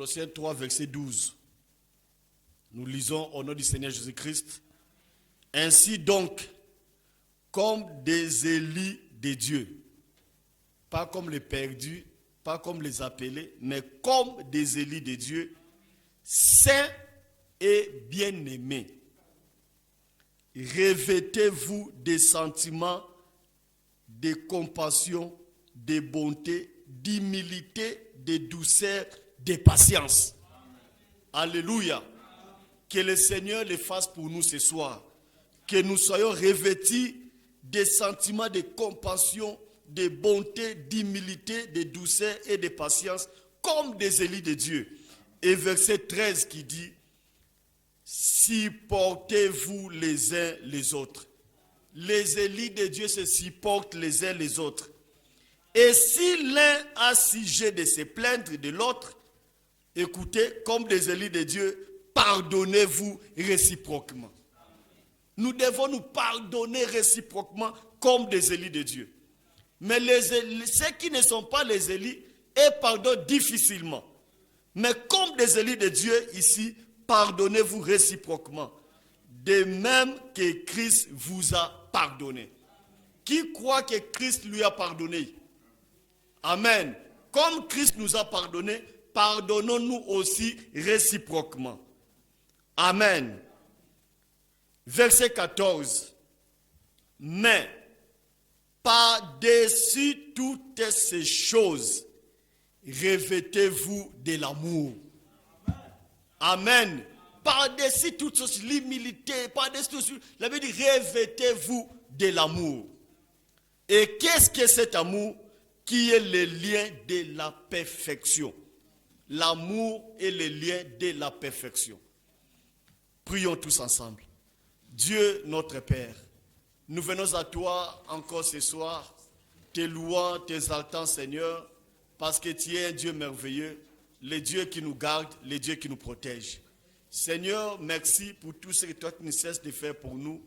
Colossiens 3, verset 12. Nous lisons au nom du Seigneur Jésus-Christ. Ainsi donc, comme des élus de Dieu, pas comme les perdus, pas comme les appelés, mais comme des élus de Dieu, saints et bien-aimés. Revêtez-vous des sentiments de compassion, de bonté, d'humilité, de douceur, de patience. Alléluia. Que le Seigneur le fasse pour nous ce soir. Que nous soyons revêtus des sentiments de compassion, de bonté, d'humilité, de douceur et de patience, comme des élus de Dieu. Et verset 13 qui dit, supportez-vous les uns les autres. Les élus de Dieu se supportent les uns les autres. Et si l'un a sujet de se plaindre de l'autre, écoutez, comme des élus de Dieu, pardonnez-vous réciproquement. Nous devons nous pardonner réciproquement comme des élus de Dieu. Mais ceux qui ne sont pas les élus, ils pardonnent difficilement. Mais comme des élus de Dieu ici, pardonnez-vous réciproquement. De même que Christ vous a pardonné. Qui croit que Christ lui a pardonné? Amen. Comme Christ nous a pardonné, pardonnons-nous aussi réciproquement. Amen. Verset 14. Mais par-dessus toutes ces choses, revêtez-vous de l'amour. Amen. Par-dessus toutes choses, l'humilité, par-dessus toutes choses, la Bible dit revêtez-vous de l'amour. Et qu'est-ce que cet amour? Qui est le lien de la perfection. L'amour est le lien de la perfection. Prions tous ensemble. Dieu notre Père, nous venons à toi encore ce soir, te louant, t'exaltant Seigneur, parce que tu es un Dieu merveilleux, le Dieu qui nous garde, le Dieu qui nous protège. Seigneur, merci pour tout ce que toi tu ne cesses de faire pour nous.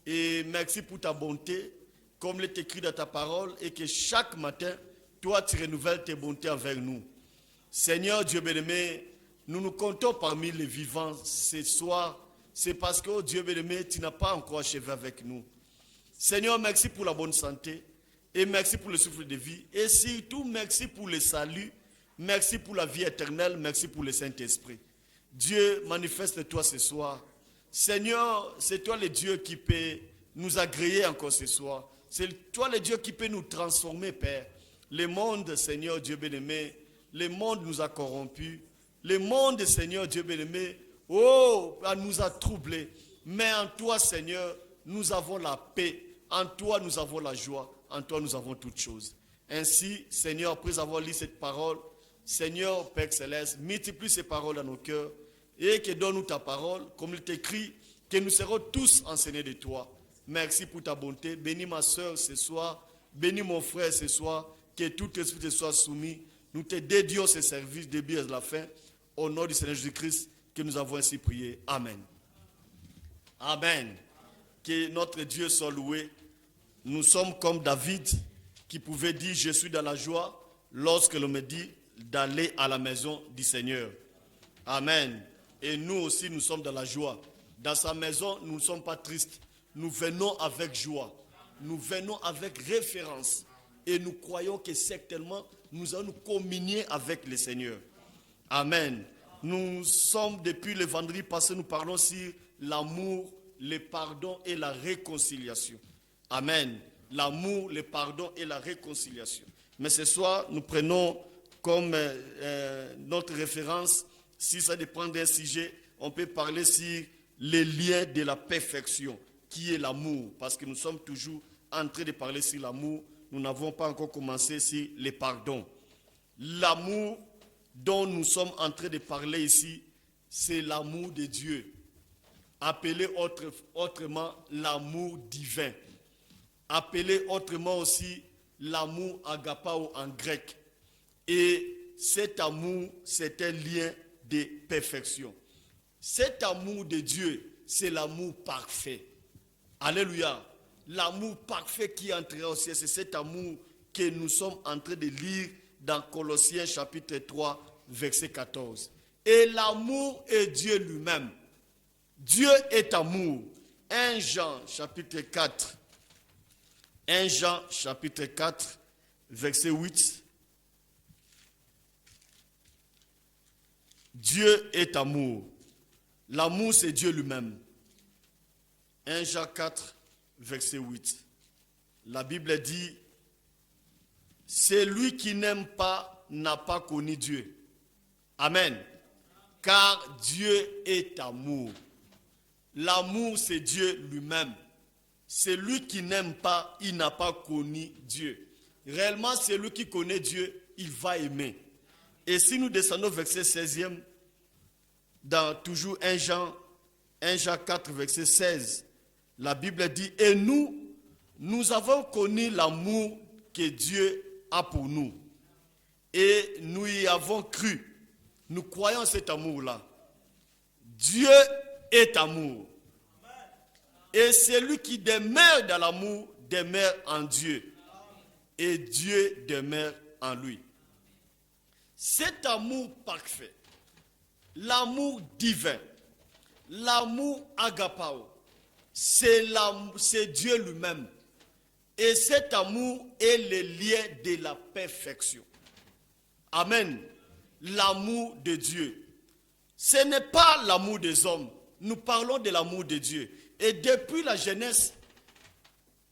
Et merci pour ta bonté, comme il est écrit dans ta parole, et que chaque matin, toi tu renouvelles tes bontés envers nous. Seigneur Dieu bien-aimé, nous nous comptons parmi les vivants ce soir. C'est parce que, oh Dieu bien-aimé, tu n'as pas encore achevé avec nous. Seigneur, merci pour la bonne santé. Et merci pour le souffle de vie. Et surtout, merci pour le salut. Merci pour la vie éternelle. Merci pour le Saint-Esprit. Dieu, manifeste-toi ce soir. Seigneur, c'est toi le Dieu qui peut nous agréer encore ce soir. C'est toi le Dieu qui peut nous transformer, Père. Le monde, Seigneur, Dieu bien-aimé, le monde nous a corrompus. Le monde, Seigneur, Dieu bien-aimé, nous a troublés. Mais en toi, Seigneur, nous avons la paix. En toi, nous avons la joie. En toi, nous avons toutes choses. Ainsi, Seigneur, après avoir lu cette parole, Seigneur, Père Céleste, multiplie ces paroles dans nos cœurs et que donne-nous ta parole, comme il t'écrit, que nous serons tous enseignés de toi. Merci pour ta bonté. Bénis ma soeur ce soir. Bénis mon frère ce soir. Que tout esprit te soit soumis. Nous te dédions ce service début à la fin. Au nom du Seigneur Jésus-Christ, que nous avons ainsi prié. Amen. Amen. Que notre Dieu soit loué. Nous sommes comme David qui pouvait dire « Je suis dans la joie » lorsque l'on me dit d'aller à la maison du Seigneur. Amen. Et nous aussi, nous sommes dans la joie. Dans sa maison, nous ne sommes pas tristes. Nous venons avec joie. Nous venons avec référence. Et nous croyons que certainement, nous allons nous communier avec le Seigneur. Amen. Nous sommes, depuis le vendredi passé, nous parlons sur l'amour, le pardon et la réconciliation. Amen. L'amour, le pardon et la réconciliation. Mais ce soir, nous prenons comme notre référence, si ça dépend d'un sujet, on peut parler sur les liens de la perfection, qui est l'amour. Parce que nous sommes toujours en train de parler sur l'amour. Nous n'avons pas encore commencé sur le pardon. L'amour dont nous sommes en train de parler ici, c'est l'amour de Dieu. Appelé autrement l'amour divin. Appelé autrement aussi l'amour agapao en grec. Et cet amour, c'est un lien de perfection. Cet amour de Dieu, c'est l'amour parfait. Alléluia. L'amour parfait qui entrera au ciel, c'est cet amour que nous sommes en train de lire dans Colossiens chapitre 3, verset 14. Et l'amour est Dieu lui-même. Dieu est amour. 1 Jean chapitre 4. 1 Jean chapitre 4, verset 8. Dieu est amour. L'amour, c'est Dieu lui-même. 1 Jean 4, verset 8. La Bible dit, celui qui n'aime pas n'a pas connu Dieu. Amen. Car Dieu est amour. L'amour, c'est Dieu lui-même. Celui qui n'aime pas, il n'a pas connu Dieu. Réellement, celui qui connaît Dieu, il va aimer. Et si nous descendons au verset 16e, dans toujours 1 Jean 4, verset 16, la Bible dit, et nous avons connu l'amour que Dieu a pour nous. Et nous y avons cru. Nous croyons cet amour-là. Dieu est amour. Et celui qui demeure dans l'amour demeure en Dieu. Et Dieu demeure en lui. Cet amour parfait, l'amour divin, l'amour agapao, c'est Dieu lui-même. Et cet amour est le lien de la perfection. Amen. L'amour de Dieu. Ce n'est pas l'amour des hommes. Nous parlons de l'amour de Dieu. Et depuis la Genèse,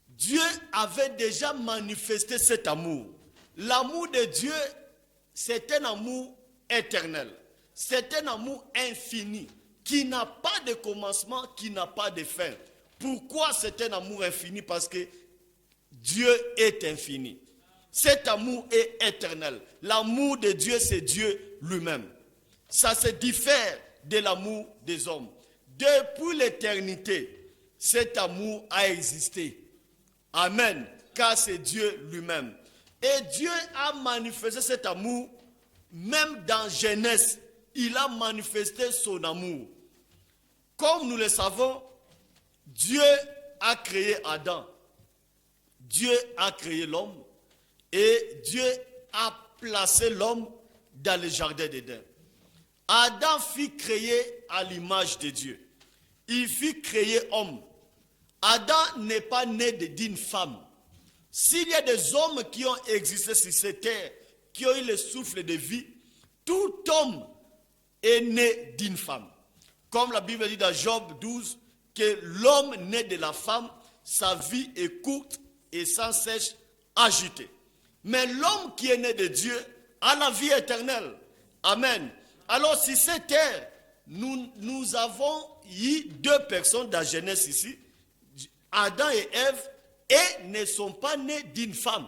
Dieu avait déjà manifesté cet amour. L'amour de Dieu, c'est un amour éternel. C'est un amour infini, qui n'a pas de commencement, qui n'a pas de fin. Pourquoi c'est un amour infini? Parce que Dieu est infini. Cet amour est éternel. L'amour de Dieu, c'est Dieu lui-même. Ça se diffère de l'amour des hommes. Depuis l'éternité, cet amour a existé. Amen. Car c'est Dieu lui-même. Et Dieu a manifesté cet amour, même dans Genèse. Il a manifesté son amour. Comme nous le savons, Dieu a créé Adam. Dieu a créé l'homme. Et Dieu a placé l'homme dans le jardin d'Éden. Adam fut créé à l'image de Dieu. Il fut créé homme. Adam n'est pas né d'une femme. S'il y a des hommes qui ont existé sur cette terre, qui ont eu le souffle de vie, tout homme est né d'une femme. Comme la Bible dit dans Job 12, que l'homme né de la femme, sa vie est courte et sans cesse agitée. Mais l'homme qui est né de Dieu a la vie éternelle. Amen. Alors sur cette terre, nous avons eu deux personnes dans Genèse ici, Adam et Ève, et ne sont pas nés d'une femme.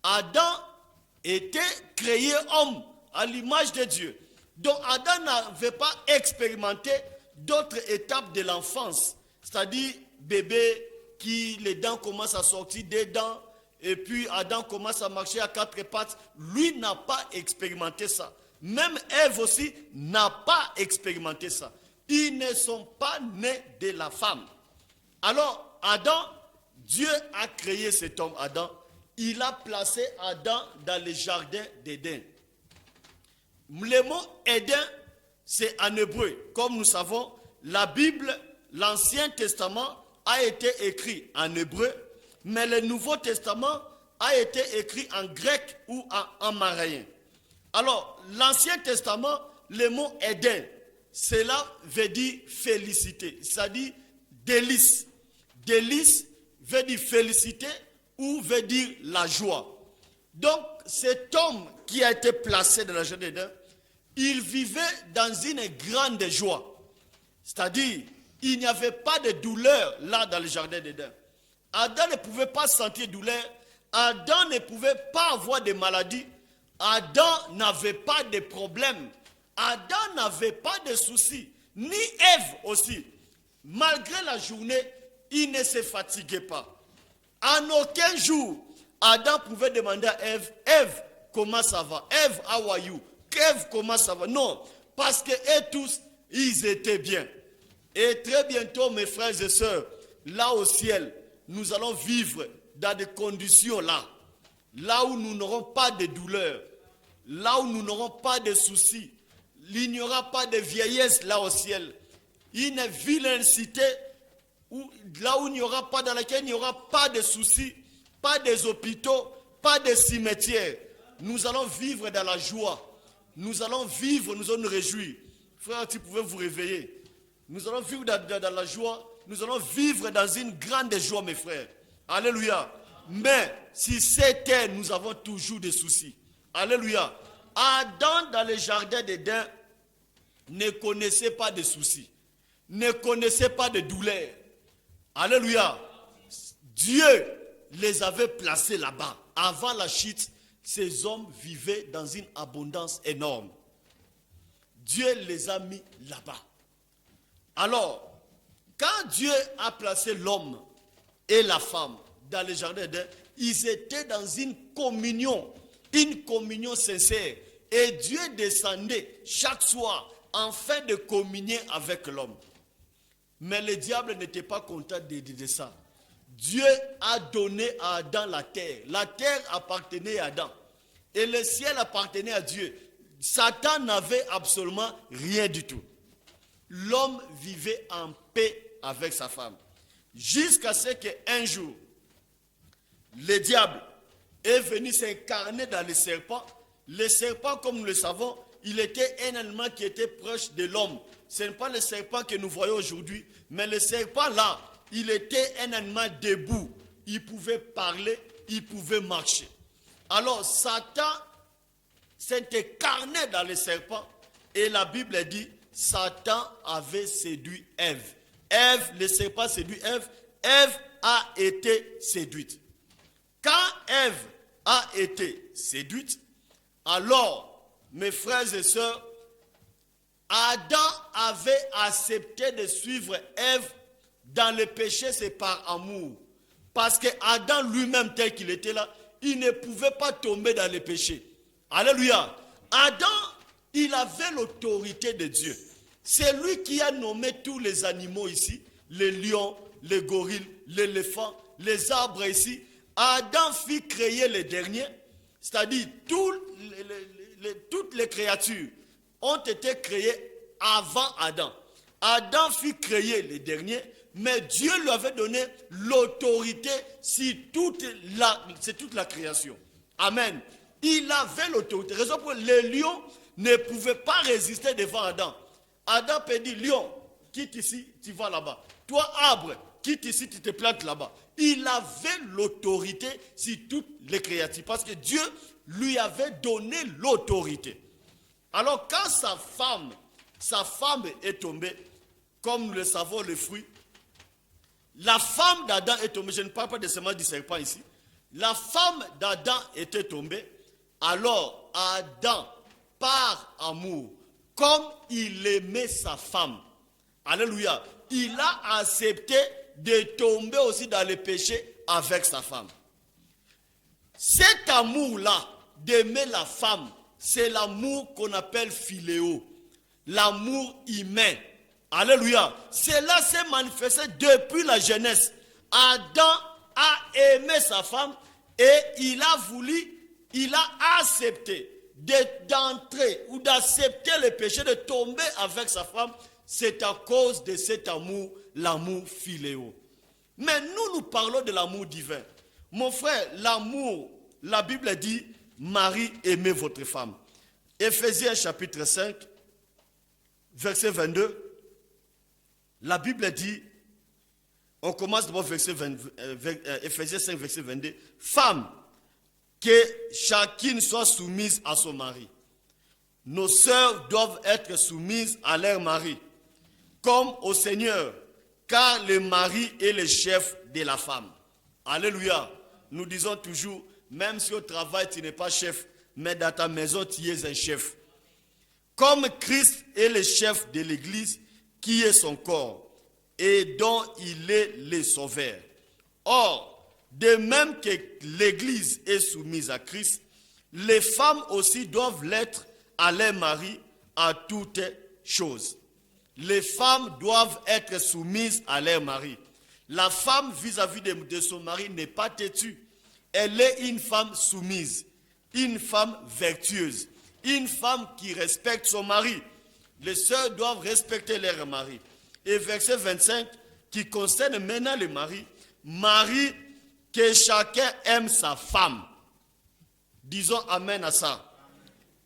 Adam était créé homme à l'image de Dieu. Donc Adam n'avait pas expérimenté d'autres étapes de l'enfance. C'est-à-dire bébé qui les dents commencent à sortir des dents, et puis Adam commence à marcher à quatre pattes. Lui n'a pas expérimenté ça. Même Ève aussi n'a pas expérimenté ça. Ils ne sont pas nés de la femme. Alors Adam, Dieu a créé cet homme Adam. Il a placé Adam dans le jardin d'Éden. Le mot Éden, c'est en hébreu. Comme nous savons, la Bible, l'Ancien Testament a été écrit en hébreu, mais le Nouveau Testament a été écrit en grec ou en araméen. Alors, l'Ancien Testament, le mot Éden, cela veut dire félicité, c'est-à-dire délice. Délice veut dire félicité ou veut dire la joie. Donc, cet homme qui a été placé dans le jardin d'Éden, il vivait dans une grande joie. C'est-à-dire, il n'y avait pas de douleur là dans le jardin d'Éden. Adam ne pouvait pas sentir douleur. Adam ne pouvait pas avoir de maladie. Adam n'avait pas de problème. Adam n'avait pas de soucis. Ni Ève aussi. Malgré la journée, il ne se fatiguait pas. En aucun jour, Adam pouvait demander à Ève, Ève, comment ça va? Ève, how are you? Ève, comment ça va? Non, parce que eux tous, ils étaient bien. Et très bientôt, mes frères et sœurs, là au ciel, nous allons vivre dans des conditions là où nous n'aurons pas de douleur, là où nous n'aurons pas de soucis. Il n'y aura pas de vieillesse là au ciel. Une vilaine cité là où il n'y aura pas, dans laquelle il n'y aura pas de soucis, pas des hôpitaux, pas de cimetières. Nous allons vivre dans la joie. Nous allons vivre, nous allons nous réjouir. Frère, tu pouvais vous réveiller. Nous allons vivre dans la joie. Nous allons vivre dans une grande joie, mes frères. Alléluia. Mais si c'est terre, nous avons toujours des soucis. Alléluia. Adam, dans le jardin d'Éden, ne connaissait pas de soucis. Ne connaissait pas de douleur. Alléluia. Dieu les avait placés là-bas. Avant la chute, ces hommes vivaient dans une abondance énorme. Dieu les a mis là-bas. Alors, quand Dieu a placé l'homme et la femme dans le jardin d'Éden, ils étaient dans une communion sincère. Et Dieu descendait chaque soir afin de communier avec l'homme. Mais le diable n'était pas content de ça. Dieu a donné à Adam la terre. La terre appartenait à Adam. Et le ciel appartenait à Dieu. Satan n'avait absolument rien du tout. L'homme vivait en paix avec sa femme. Jusqu'à ce qu'un jour, le diable est venu s'incarner dans le serpent. Le serpent, comme nous le savons, il était un animal qui était proche de l'homme. Ce n'est pas le serpent que nous voyons aujourd'hui, mais le serpent là, il était un animal debout. Il pouvait parler, il pouvait marcher. Alors Satan s'est incarné dans le serpent et la Bible dit, Satan avait séduit Ève. Ève, le serpent séduit Ève. Ève a été séduite. Quand Ève a été séduite, alors, mes frères et sœurs, Adam avait accepté de suivre Ève dans le péché, c'est par amour. Parce que Adam lui-même, tel qu'il était là, il ne pouvait pas tomber dans le péché. Alléluia. Adam, il avait l'autorité de Dieu. C'est lui qui a nommé tous les animaux ici, les lions, les gorilles, l'éléphant, les arbres ici. Adam fit créer les derniers, c'est-à-dire toutes les créatures ont été créées avant Adam. Adam fit créer les derniers, mais Dieu lui avait donné l'autorité sur toute la création. Amen. Il avait l'autorité. Raison pour les lions ne pouvaient pas résister devant Adam. Adam peut dire, lion, quitte ici, tu vas là-bas. Toi, arbre, quitte ici, tu te plantes là-bas. Il avait l'autorité sur toutes les créatures parce que Dieu lui avait donné l'autorité. Alors quand sa femme est tombée, comme nous le savons, le fruit, la femme d'Adam est tombée, je ne parle pas de semence du serpent ici, la femme d'Adam était tombée, alors Adam, par amour, comme il aimait sa femme, alléluia, il a accepté de tomber aussi dans le péché avec sa femme. Cet amour-là, d'aimer la femme, c'est l'amour qu'on appelle philéo, l'amour humain. Alléluia. Cela s'est manifesté depuis la jeunesse. Adam a aimé sa femme et il a accepté d'entrer ou d'accepter le péché, de tomber avec sa femme. C'est à cause de cet amour, l'amour philéo. Mais nous parlons de l'amour divin. Mon frère, l'amour, la Bible dit, Marie, aimez votre femme. Éphésiens chapitre 5, verset 22. La Bible dit, on commence d'abord Éphésiens 5, verset 22. Femme, que chacune soit soumise à son mari. Nos sœurs doivent être soumises à leur mari, comme au Seigneur, car le mari est le chef de la femme. Alléluia. Nous disons toujours, même si au travail tu n'es pas chef, mais dans ta maison tu es un chef. Comme Christ est le chef de l'Église, qui est son corps, et dont il est le sauveur. Or, de même que l'Église est soumise à Christ, les femmes aussi doivent l'être à leur mari à toutes choses. Les femmes doivent être soumises à leur mari. La femme vis-à-vis de son mari n'est pas têtue. Elle est une femme soumise, une femme vertueuse. Une femme qui respecte son mari. Les sœurs doivent respecter leur mari. Et verset 25, qui concerne maintenant le mari. Mari, que chacun aime sa femme. Disons amen à ça.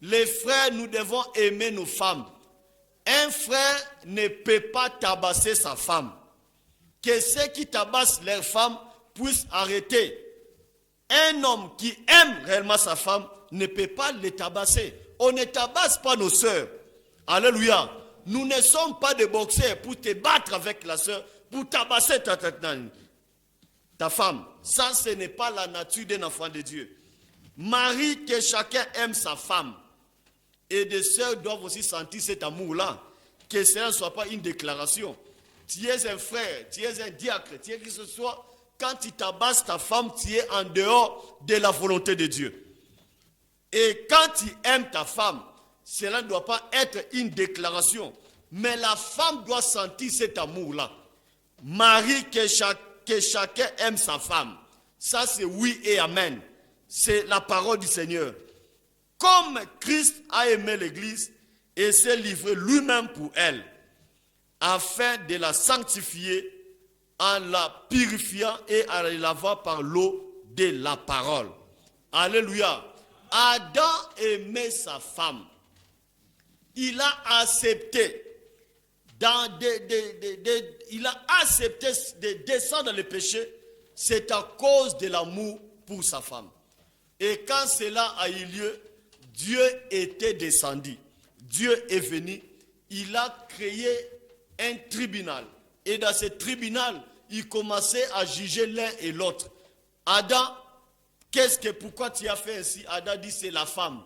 Les frères, nous devons aimer nos femmes. Un frère ne peut pas tabasser sa femme. Que ceux qui tabassent leur femme puissent arrêter. Un homme qui aime réellement sa femme ne peut pas les tabasser. On ne tabasse pas nos sœurs. Alléluia. Nous ne sommes pas des boxeurs pour te battre avec la sœur, pour tabasser ta femme. Ça, ce n'est pas la nature d'un enfant de Dieu. Marie, que chacun aime sa femme. Et des sœurs doivent aussi sentir cet amour-là. Que cela ne soit pas une déclaration. Tu es un frère, tu es un diacre, tu es qui que ce soit. Quand tu tabasses ta femme, tu es en dehors de la volonté de Dieu. Et quand tu aimes ta femme, cela ne doit pas être une déclaration. Mais la femme doit sentir cet amour-là. Marie, que chacun aime sa femme. Ça, c'est oui et amen. C'est la parole du Seigneur. Comme Christ a aimé l'Église et s'est livré lui-même pour elle, afin de la sanctifier en la purifiant et en la lavant par l'eau de la parole. Alléluia. Adam aimait sa femme. Il a accepté il a accepté de descendre dans le péché. C'est à cause de l'amour pour sa femme. Et quand cela a eu lieu, Dieu était descendu. Dieu est venu. Il a créé un tribunal. Et dans ce tribunal, il commençait à juger l'un et l'autre. Adam, pourquoi tu as fait ainsi? Adam dit c'est la femme.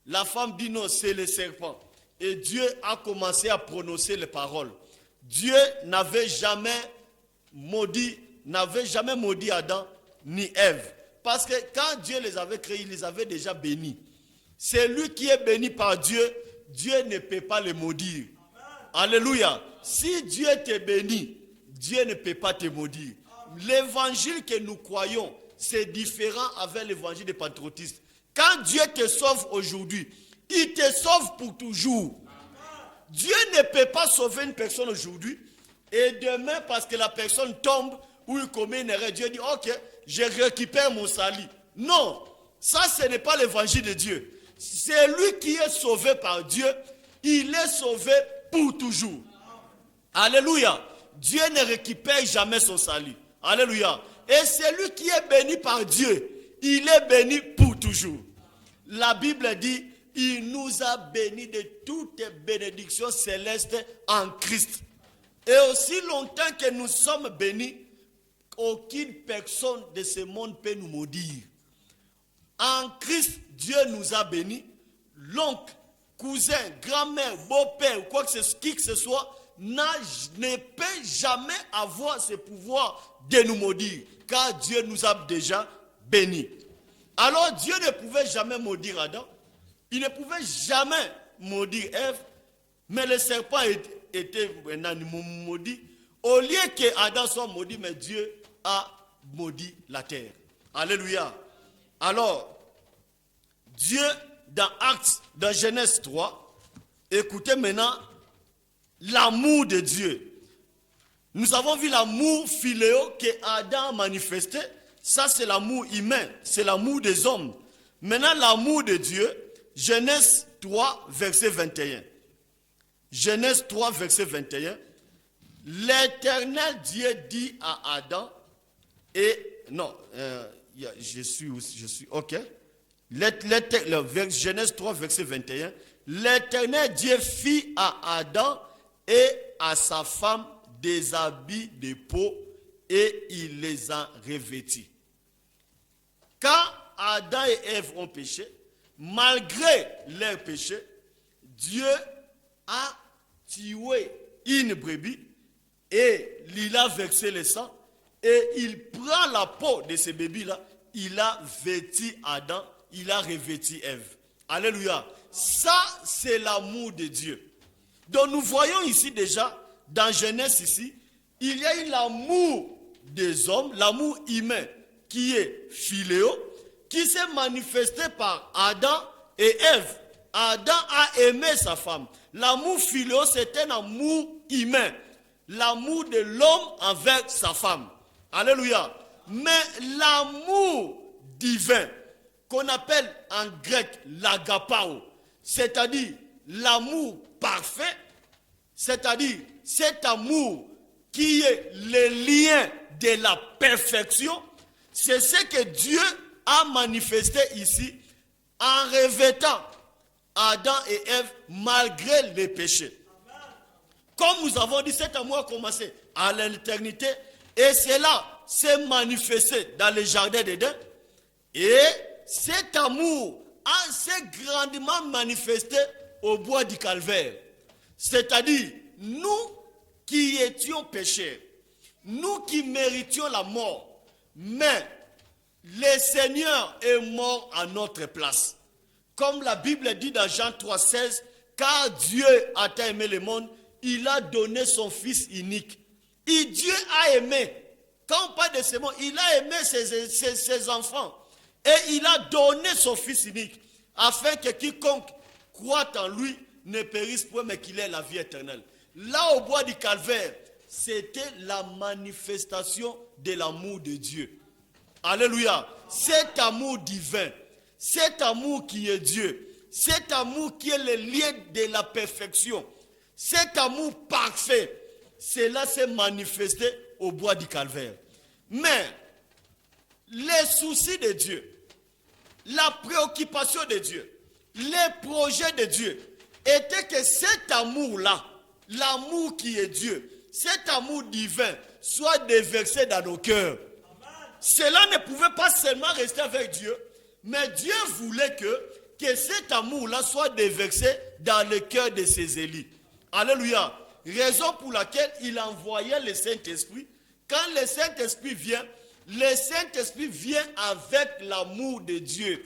La femme dit non, c'est le serpent. Et Dieu a commencé à prononcer les paroles. Dieu n'avait jamais maudit Adam ni Ève. Parce que quand Dieu les avait créés, il les avait déjà bénis. C'est lui qui est béni par Dieu, Dieu ne peut pas le maudire. Alléluia. Si Dieu te bénit, Dieu ne peut pas te maudire. L'évangile que nous croyons, c'est différent avec l'évangile des pentecôtistes. Quand Dieu te sauve aujourd'hui, il te sauve pour toujours. Dieu ne peut pas sauver une personne aujourd'hui et demain, parce que la personne tombe ou il commet une erreur, Dieu dit ok, je récupère mon salut. Non, ça ce n'est pas l'évangile de Dieu. C'est lui qui est sauvé par Dieu. Il est sauvé pour toujours. Alléluia. Dieu ne récupère jamais son salut. Alléluia. Et c'est lui qui est béni par Dieu. Il est béni pour toujours. La Bible dit, il nous a bénis de toutes les bénédictions célestes en Christ. Et aussi longtemps que nous sommes bénis, aucune personne de ce monde peut nous maudire. En Christ, Dieu nous a bénis. L'oncle, cousin, grand-mère, beau-père, qui que ce soit, ne peut jamais avoir ce pouvoir de nous maudire, car Dieu nous a déjà bénis. Alors Dieu ne pouvait jamais maudire Adam, il ne pouvait jamais maudire Ève, mais le serpent était un animal maudit. Au lieu que Adam soit maudit, mais Dieu a maudit la terre. Alléluia. Alors, Dieu, dans Genèse 3, écoutez maintenant l'amour de Dieu. Nous avons vu l'amour philéo que Adam a manifesté. Ça, c'est l'amour humain, c'est l'amour des hommes. Maintenant, l'amour de Dieu, Genèse 3, verset 21. Genèse 3, verset 21. L'Éternel Dieu dit à Adam, ok. Genèse 3, verset 21. L'Éternel Dieu fit à Adam et à sa femme des habits de peau et il les a revêtis. Quand Adam et Ève ont péché, malgré leur péché, Dieu a tué une brebis et il a versé le sang et il prend la peau de ce bébé-là, il a vêtu Adam, il a revêtu Ève. Alléluia. Ça, c'est l'amour de Dieu. Donc nous voyons ici déjà, dans Genèse ici, il y a eu l'amour des hommes, l'amour humain qui est philéo, qui s'est manifesté par Adam et Ève. Adam a aimé sa femme. L'amour philéo, c'est un amour humain. L'amour de l'homme envers sa femme. Alléluia. Mais l'amour divin, qu'on appelle en grec l'agapao, c'est-à-dire l'amour parfait, c'est-à-dire cet amour qui est le lien de la perfection, c'est ce que Dieu a manifesté ici en revêtant Adam et Ève malgré les péchés. Comme nous avons dit, cet amour a commencé à l'éternité et cela s'est manifesté dans le jardin d'Éden. Et cet amour s'est grandement manifesté au bois du calvaire. C'est-à-dire, nous qui étions pécheurs, nous qui méritions la mort, mais le Seigneur est mort à notre place. Comme la Bible dit dans Jean 3,16, car Dieu a tant aimé le monde, il a donné son Fils unique. Et Dieu a aimé. Quand on parle de ce monde, il a aimé ses enfants. Et il a donné son Fils unique, afin que quiconque croit en lui ne périsse point, mais qu'il ait la vie éternelle. Là, au bois du calvaire, c'était la manifestation de l'amour de Dieu. Alléluia. Cet amour divin, cet amour qui est Dieu, cet amour qui est le lien de la perfection, cet amour parfait, cela s'est manifesté au bois du calvaire. Mais les soucis de Dieu, la préoccupation de Dieu, les projets de Dieu étaient que cet amour-là, l'amour qui est Dieu, cet amour divin soit déversé dans nos cœurs. Cela ne pouvait pas seulement rester avec Dieu, mais Dieu voulait que cet amour-là soit déversé dans le cœur de ses élus. Alléluia. Raison pour laquelle il envoyait le Saint-Esprit. Quand le Saint-Esprit vient avec l'amour de Dieu.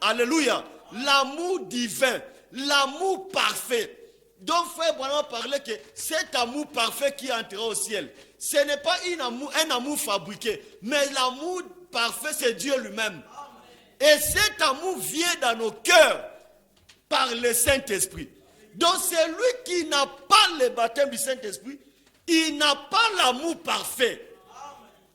Alléluia. L'amour divin, l'amour parfait. Donc frère Branham parlait que cet amour parfait qui entrera au ciel, ce n'est pas un amour fabriqué, mais l'amour parfait, c'est Dieu lui-même. Et cet amour vient dans nos cœurs par le Saint-Esprit. Donc celui qui n'a pas le baptême du Saint-Esprit, il n'a pas l'amour parfait.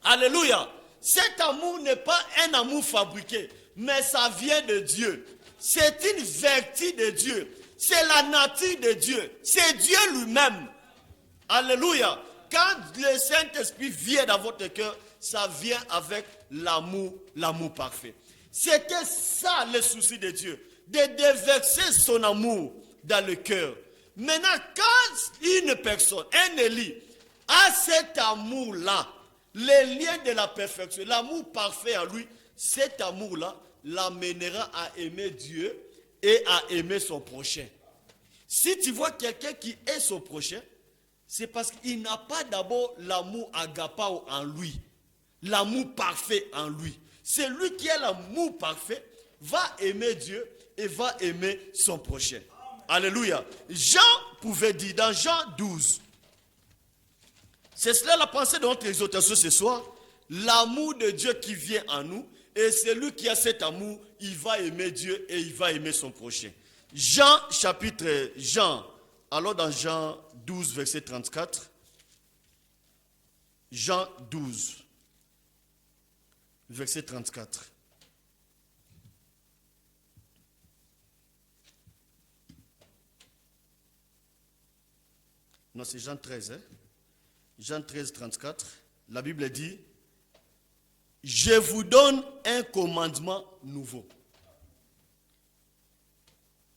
Alléluia. Cet amour n'est pas un amour fabriqué, mais ça vient de Dieu. C'est une vertu de Dieu. C'est la nature de Dieu. C'est Dieu lui-même. Alléluia. Quand le Saint-Esprit vient dans votre cœur, ça vient avec l'amour parfait. C'était ça le souci de Dieu, de déverser son amour dans le cœur. Maintenant, quand une personne, un Élie, a cet amour-là, le lien de la perfection, l'amour parfait en lui, cet amour-là l'amènera à aimer Dieu et à aimer son prochain. Si tu vois quelqu'un qui est son prochain, c'est parce qu'il n'a pas d'abord l'amour agapao en lui, l'amour parfait en lui. C'est lui qui a l'amour parfait, va aimer Dieu et va aimer son prochain. Alléluia. Jean pouvait dire dans Jean 12, c'est cela la pensée de notre exhortation ce soir, l'amour de Dieu qui vient en nous, et celui qui a cet amour, il va aimer Dieu et il va aimer son prochain. Jean, alors dans Jean 12, verset 34, Jean 12, verset 34. Non, c'est Jean 13. Jean 13, 34. La Bible dit, je vous donne un commandement nouveau.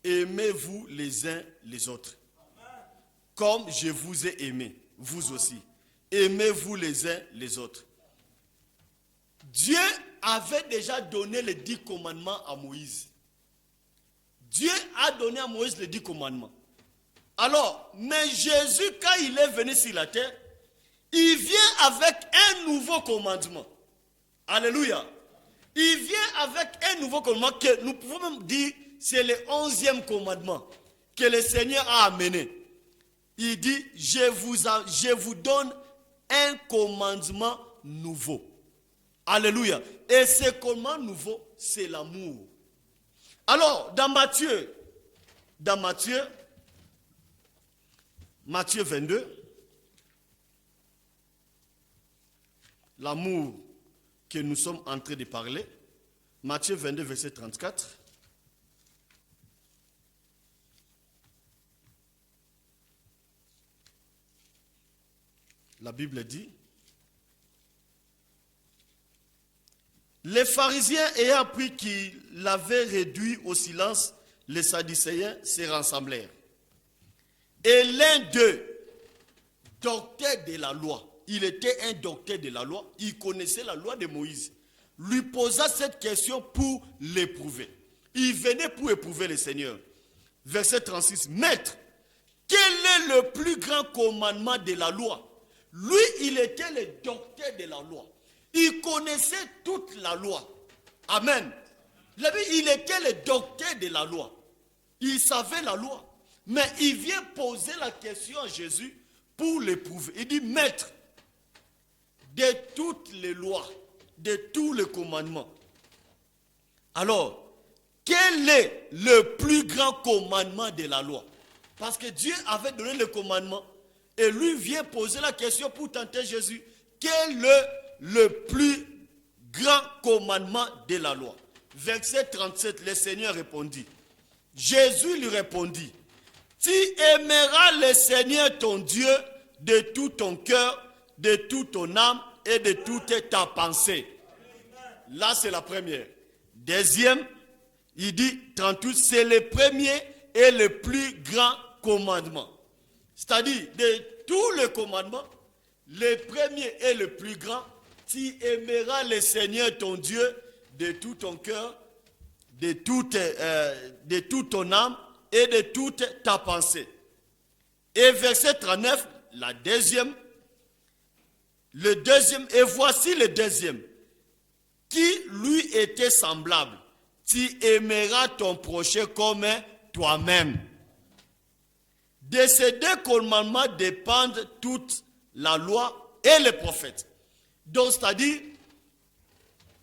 Aimez-vous les uns les autres. Comme je vous ai aimé, vous aussi. Aimez-vous les uns les autres. Dieu avait déjà donné les 10 commandements à Moïse. Dieu a donné à Moïse les 10 commandements. Alors, mais Jésus, quand il est venu sur la terre, il vient avec un nouveau commandement. Alléluia. Il vient avec un nouveau commandement que nous pouvons même dire c'est le 11e commandement que le Seigneur a amené. Il dit, je vous donne un commandement nouveau. Alléluia. Et ce commandement nouveau, c'est l'amour. Alors, dans Matthieu, dans Matthieu 22, l'amour que nous sommes en train de parler, Matthieu 22, verset 34. La Bible dit, les pharisiens ayant appris qu'il avait réduit au silence, les sadducéens se rassemblèrent. Et l'un d'eux, docteur de la loi, il était un docteur de la loi, il connaissait la loi de Moïse, lui posa cette question pour l'éprouver. Il venait pour éprouver le Seigneur. Verset 36, Maître, quel est le plus grand commandement de la loi? Lui, il était le docteur de la loi. Il connaissait toute la loi. Amen. Il était le docteur de la loi. Il savait la loi. Mais il vient poser la question à Jésus pour l'éprouver. Il dit, Maître, de toutes les lois, de tous les commandements. Alors, quel est le plus grand commandement de la loi? Parce que Dieu avait donné le commandement. Et lui vient poser la question pour tenter Jésus. Quel est le plus grand commandement de la loi? Verset 37, le Seigneur répondit. Jésus lui répondit, tu aimeras le Seigneur ton Dieu de tout ton cœur, de toute ton âme et de toute ta pensée. Là, c'est la première. Deuxième, il dit 38, c'est le premier et le plus grand commandement. C'est-à-dire, de tous les commandements, le premier et le plus grand, tu aimeras le Seigneur ton Dieu de tout ton cœur, de toute ton âme et de toute ta pensée. Et verset 39, la deuxième, le deuxième, et voici le deuxième, qui lui était semblable. Tu aimeras ton prochain comme toi-même. De ces deux commandements dépendent toute la loi et les prophètes. Donc, c'est-à-dire,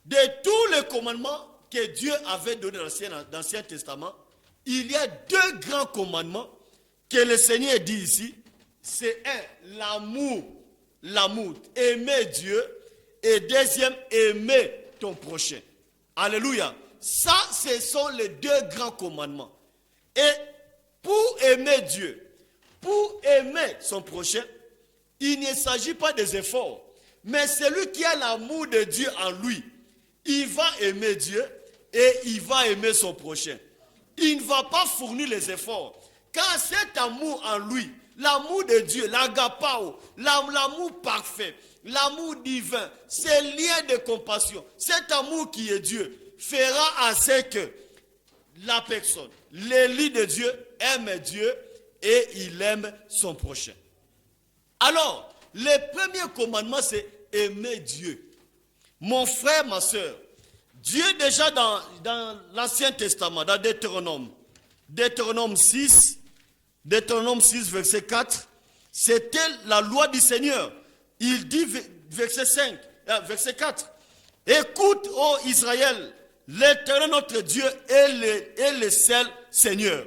de tous les commandements que Dieu avait donnés dans l'Ancien Testament, il y a deux grands commandements que le Seigneur dit ici. C'est un, l'amour, aimer Dieu, et deuxième, aimer ton prochain. Alléluia. Ça, ce sont les deux grands commandements. Et pour aimer Dieu, pour aimer son prochain, il ne s'agit pas des efforts. Mais celui qui a l'amour de Dieu en lui, il va aimer Dieu et il va aimer son prochain. Il ne va pas fournir les efforts. Quand cet amour en lui, l'amour de Dieu, l'agapao, l'amour parfait, l'amour divin, ce lien de compassion, cet amour qui est Dieu, fera à ce que la personne, l'élu de Dieu, aime Dieu et il aime son prochain. Alors, le premier commandement, c'est aimer Dieu. Mon frère, ma soeur, Dieu déjà dans l'Ancien Testament, dans Deutéronome 6, verset 4, c'était la loi du Seigneur. Il dit, verset 4, écoute, ô Israël, l'Éternel notre Dieu est le seul Seigneur.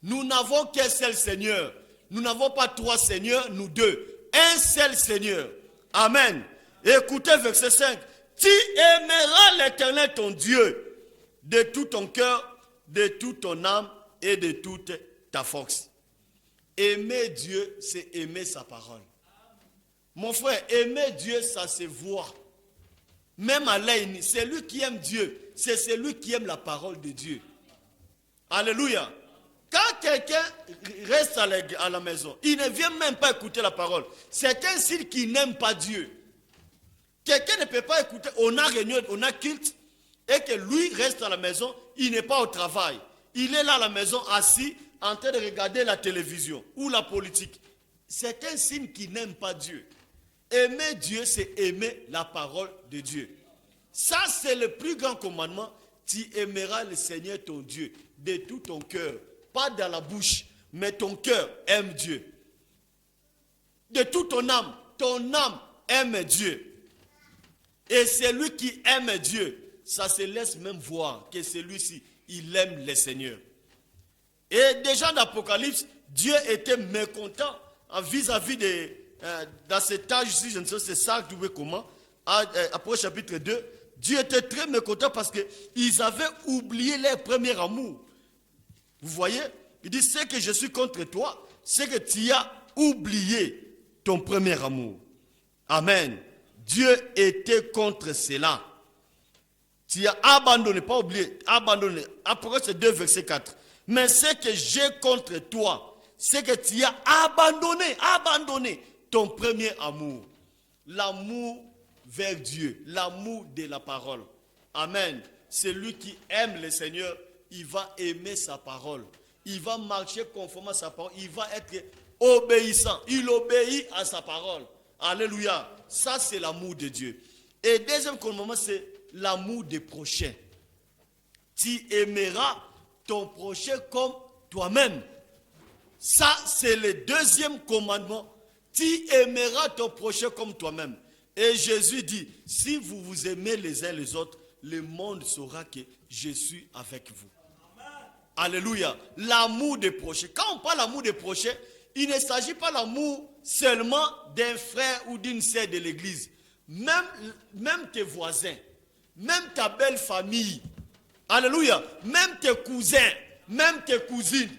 Nous n'avons qu'un seul Seigneur. Nous n'avons pas trois seigneurs, nous deux. Un seul Seigneur. Amen. Écoutez verset 5. Tu aimeras l'Éternel ton Dieu de tout ton cœur, de toute ton âme et de toute ta force. Aimer Dieu, c'est aimer sa parole. Mon frère, aimer Dieu, ça se voit. Même à l'œil, celui qui aime Dieu, c'est celui qui aime la parole de Dieu. Alléluia. Quand quelqu'un reste à la maison, il ne vient même pas écouter la parole. C'est un signe qu'il n'aime pas Dieu. Quelqu'un ne peut pas écouter, on a réunion, on a culte, et que lui reste à la maison, il n'est pas au travail. Il est là à la maison, assis, en train de regarder la télévision ou la politique. C'est un signe qu'il n'aime pas Dieu. Aimer Dieu, c'est aimer la parole de Dieu. Ça, c'est le plus grand commandement. Tu aimeras le Seigneur ton Dieu de tout ton cœur. Pas dans la bouche, mais ton cœur aime Dieu. De toute ton âme aime Dieu. Et celui qui aime Dieu, ça se laisse même voir que celui-ci, il aime le Seigneur. Et déjà dans l'Apocalypse, Dieu était mécontent vis-à-vis dans cet âge ici, je ne sais pas si c'est ça ou comment, après chapitre 2, Dieu était très mécontent parce qu'ils avaient oublié leur premier amour. Vous voyez? Il dit, c'est que je suis contre toi, c'est que tu as oublié ton premier amour. Amen. Dieu était contre cela. Tu as abandonné, pas oublié, abandonné. Apocalypse 2, verset 4. Mais ce que j'ai contre toi, c'est que tu as abandonné ton premier amour. L'amour vers Dieu, l'amour de la parole. Amen. Celui qui aime le Seigneur, il va aimer sa parole. Il va marcher conformément à sa parole. Il va être obéissant. Il obéit à sa parole. Alléluia. Ça, c'est l'amour de Dieu. Et deuxième commandement, c'est l'amour des prochains. Tu aimeras ton prochain comme toi-même. Ça, c'est le deuxième commandement. Tu aimeras ton prochain comme toi-même. Et Jésus dit, si vous vous aimez les uns les autres, le monde saura que je suis avec vous. Amen. Alléluia. L'amour des prochains. Quand on parle d'amour des prochains, il ne s'agit pas l'amour seulement d'un frère ou d'une sœur de l'église. Même tes voisins, même ta belle famille. Alléluia. Même tes cousins, même tes cousines.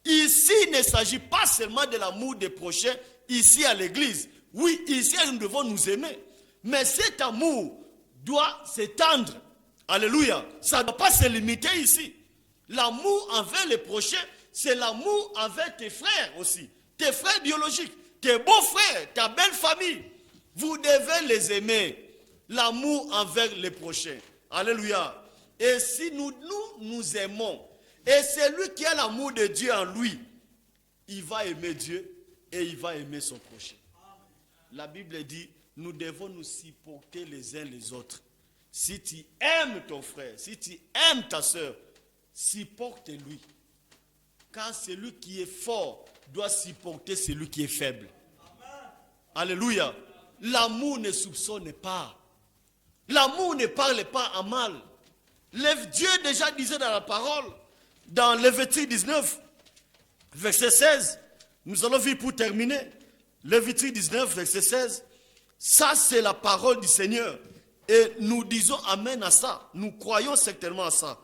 Ici, il ne s'agit pas seulement de l'amour des prochains, ici à l'église. Oui, ici, nous devons nous aimer. Mais cet amour doit s'étendre. Alléluia. Ça ne doit pas se limiter ici. L'amour envers les prochains, c'est l'amour envers tes frères aussi. Tes frères biologiques, tes beaux-frères, ta belle famille. Vous devez les aimer. L'amour envers les prochains. Alléluia. Et si nous aimons, et celui qui a l'amour de Dieu en lui, il va aimer Dieu et il va aimer son prochain. La Bible dit, nous devons nous supporter les uns les autres. Si tu aimes ton frère, si tu aimes ta soeur, supporte-lui. Car celui qui est fort doit supporter celui qui est faible. Amen. Alléluia. L'amour ne soupçonne pas. L'amour ne parle pas en mal. Dieu déjà disait dans la parole, dans Lévitique 19, verset 16, nous allons vite pour terminer. Lévitique 19, verset 16, ça c'est la parole du Seigneur. Et nous disons amen à ça. Nous croyons certainement à ça.